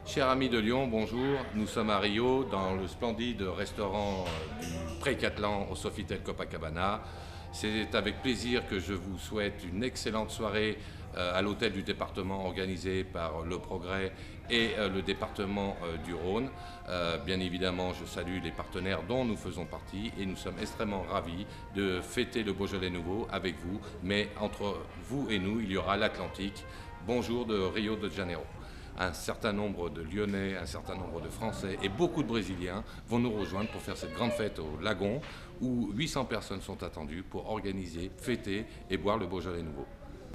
Chers amis de Lyon, bonjour. Nous sommes à Rio, dans le splendide restaurant du Pré-Catlan au Sofitel Copacabana. C'est avec plaisir que je vous souhaite une excellente soirée à l'hôtel du département organisé par Le Progrès et le département du Rhône. Bien évidemment, je salue les partenaires dont nous faisons partie et nous sommes extrêmement ravis de fêter le Beaujolais nouveau avec vous. Mais entre vous et nous, il y aura l'Atlantique. Bonjour de Rio de Janeiro. Un certain nombre de Lyonnais, un certain nombre de Français et beaucoup de Brésiliens vont nous rejoindre pour faire cette grande fête au Lagon où 800 personnes sont attendues pour organiser, fêter et boire le Beaujolais nouveau.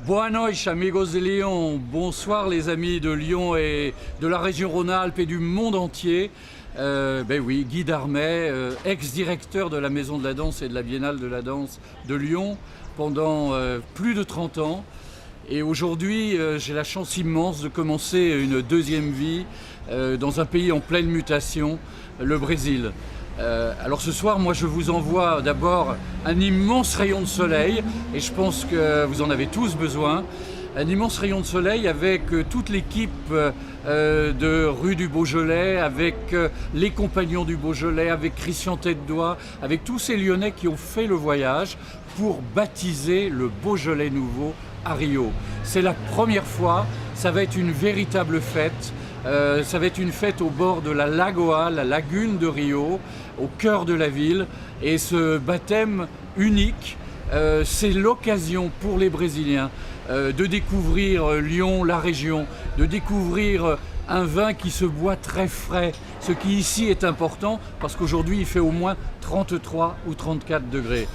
Boa noite, amigos de Lyon. Bonsoir les amis de Lyon et de la région Rhône-Alpes et du monde entier. Ben oui, Guy Darmet, ex-directeur de la Maison de la Danse et de la Biennale de la Danse de Lyon pendant plus de 30 ans. Et aujourd'hui, j'ai la chance immense de commencer une deuxième vie dans un pays en pleine mutation, le Brésil. Alors ce soir, moi je vous envoie d'abord un immense rayon de soleil, et je pense que vous en avez tous besoin. Un immense rayon de soleil avec toute l'équipe de rue du Beaujolais, avec les compagnons du Beaujolais, avec Christian Tête-Doigt, avec tous ces Lyonnais qui ont fait le voyage pour baptiser le Beaujolais nouveau à Rio. C'est la première fois, ça va être une véritable fête. Ça va être une fête au bord de la Lagoa, la lagune de Rio, au cœur de la ville. Et ce baptême unique, c'est l'occasion pour les Brésiliens de découvrir Lyon, la région, de découvrir un vin qui se boit très frais, ce qui ici est important parce qu'aujourd'hui il fait au moins 33 ou 34 degrés.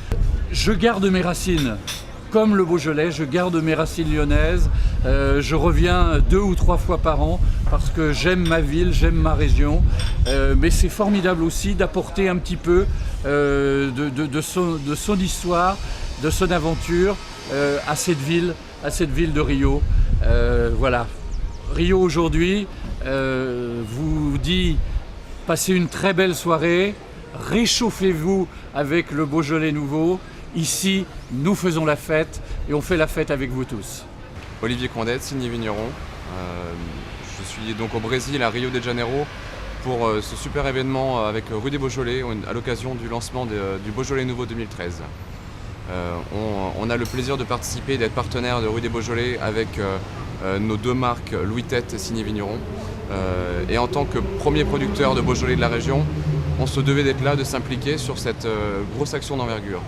Je garde mes racines. Comme le Beaujolais, je garde mes racines lyonnaises. Je reviens 2 ou 3 fois par an parce que j'aime ma ville, j'aime ma région. Mais c'est formidable aussi d'apporter un petit peu de son histoire, de son aventure à cette ville de Rio. Voilà. Rio aujourd'hui vous dit passez une très belle soirée, réchauffez-vous avec le Beaujolais nouveau. Ici, nous faisons la fête et on fait la fête avec vous tous. Olivier Condette, signé vigneron. Je suis donc au Brésil, à Rio de Janeiro, pour ce super événement avec Rue des Beaujolais, à l'occasion du lancement du Beaujolais nouveau 2013. On a le plaisir de participer, d'être partenaire de Rue des Beaujolais avec nos 2 marques Louis Tête et Signé Vigneron. Et en tant que premier producteur de Beaujolais de la région, on se devait d'être là, de s'impliquer sur cette grosse action d'envergure.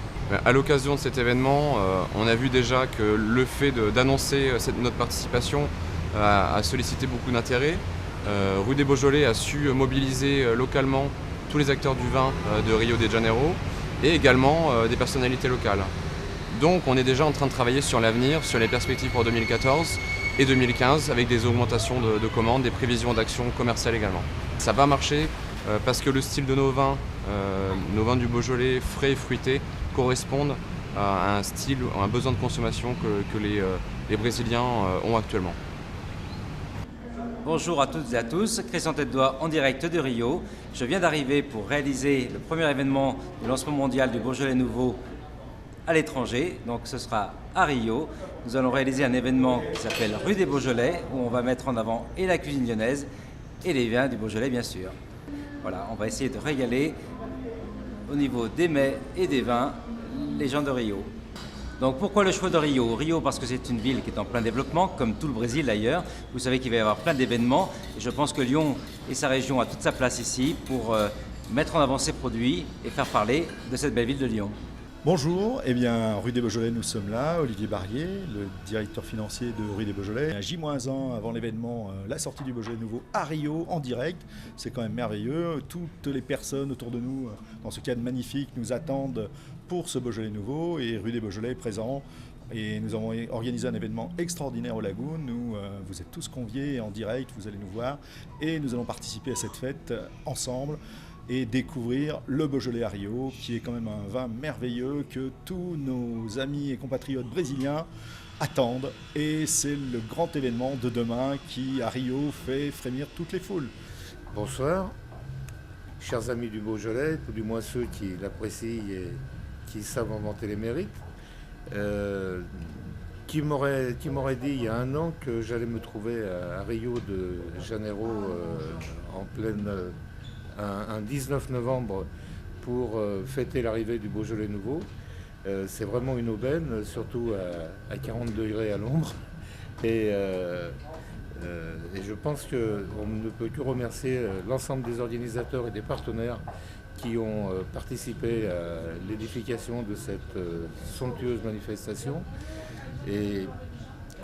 À l'occasion de cet événement, on a vu déjà que le fait d'annoncer notre participation a sollicité beaucoup d'intérêt. Rue des Beaujolais a su mobiliser localement tous les acteurs du vin de Rio de Janeiro et également des personnalités locales. Donc on est déjà en train de travailler sur l'avenir, sur les perspectives pour 2014 et 2015 avec des augmentations de commandes, des prévisions d'action commerciales également. Ça va marcher parce que le style de nos vins du Beaujolais frais et fruités correspondent à un style, à un besoin de consommation que les Brésiliens ont actuellement. Bonjour à toutes et à tous, Christian Tête-Doigt en direct de Rio. Je viens d'arriver pour réaliser le premier événement du lancement mondial du Beaujolais nouveau à l'étranger, donc ce sera à Rio. Nous allons réaliser un événement qui s'appelle Rue des Beaujolais, où on va mettre en avant et la cuisine lyonnaise et les vins du Beaujolais bien sûr. Voilà, on va essayer de régaler au niveau des mets et des vins les gens de Rio. Donc pourquoi le choix de Rio? Rio parce que c'est une ville qui est en plein développement, comme tout le Brésil d'ailleurs. Vous savez qu'il va y avoir plein d'événements et je pense que Lyon et sa région a toute sa place ici pour mettre en avant ses produits et faire parler de cette belle ville de Lyon. Bonjour, eh bien, Rue des Beaujolais, nous sommes là, Olivier Barrier, le directeur financier de Rue des Beaujolais. Un J-1 avant l'événement, la sortie du Beaujolais nouveau à Rio, en direct, c'est quand même merveilleux. Toutes les personnes autour de nous, dans ce cadre magnifique, nous attendent pour ce Beaujolais nouveau et Rue des Beaujolais est présent. Et nous avons organisé un événement extraordinaire au Lagoon. Vous êtes tous conviés en direct, vous allez nous voir et nous allons participer à cette fête ensemble et découvrir le Beaujolais à Rio, qui est quand même un vin merveilleux que tous nos amis et compatriotes brésiliens attendent. Et c'est le grand événement de demain qui, à Rio, fait frémir toutes les foules. Bonsoir, chers amis du Beaujolais, tout du moins ceux qui l'apprécient et qui savent en vanter les mérites. qui m'aurait dit il y a un an que j'allais me trouver à Rio de Janeiro en pleine un 19 novembre pour fêter l'arrivée du Beaujolais nouveau. C'est vraiment une aubaine, surtout à 40 degrés à l'ombre. Et je pense qu'on ne peut que remercier l'ensemble des organisateurs et des partenaires qui ont participé à l'édification de cette somptueuse manifestation, et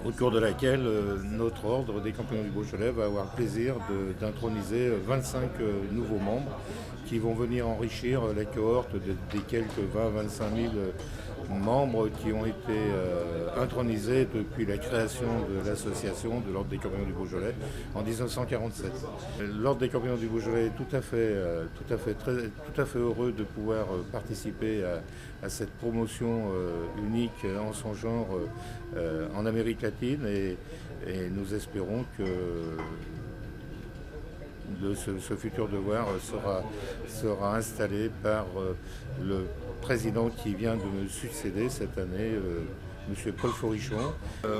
au cours de laquelle notre ordre des Compagnons du Beaujolais va avoir le plaisir d'introniser 25 nouveaux membres qui vont venir enrichir la cohorte des quelques 20-25 000 membres qui ont été intronisés depuis la création de l'association de l'Ordre des Compagnons du Beaujolais en 1947. L'Ordre des Compagnons du Beaujolais est tout à fait heureux de pouvoir participer à cette promotion unique en son genre en Amérique latine, et nous espérons que ce futur devoir sera installé par le président qui vient de me succéder cette année, M. Paul Forichon.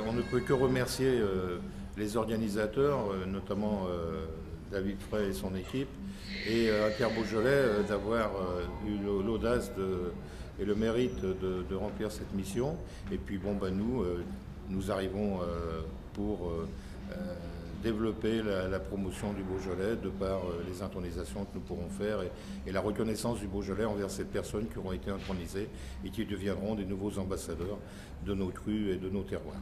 On ne peut que remercier les organisateurs, notamment David Frey et son équipe, et Inter Beaujolais d'avoir eu l'audace et le mérite de remplir cette mission. Et puis nous arrivons pour développer la promotion du Beaujolais de par les intronisations que nous pourrons faire et la reconnaissance du Beaujolais envers ces personnes qui auront été intronisées et qui deviendront des nouveaux ambassadeurs de nos crus et de nos terroirs.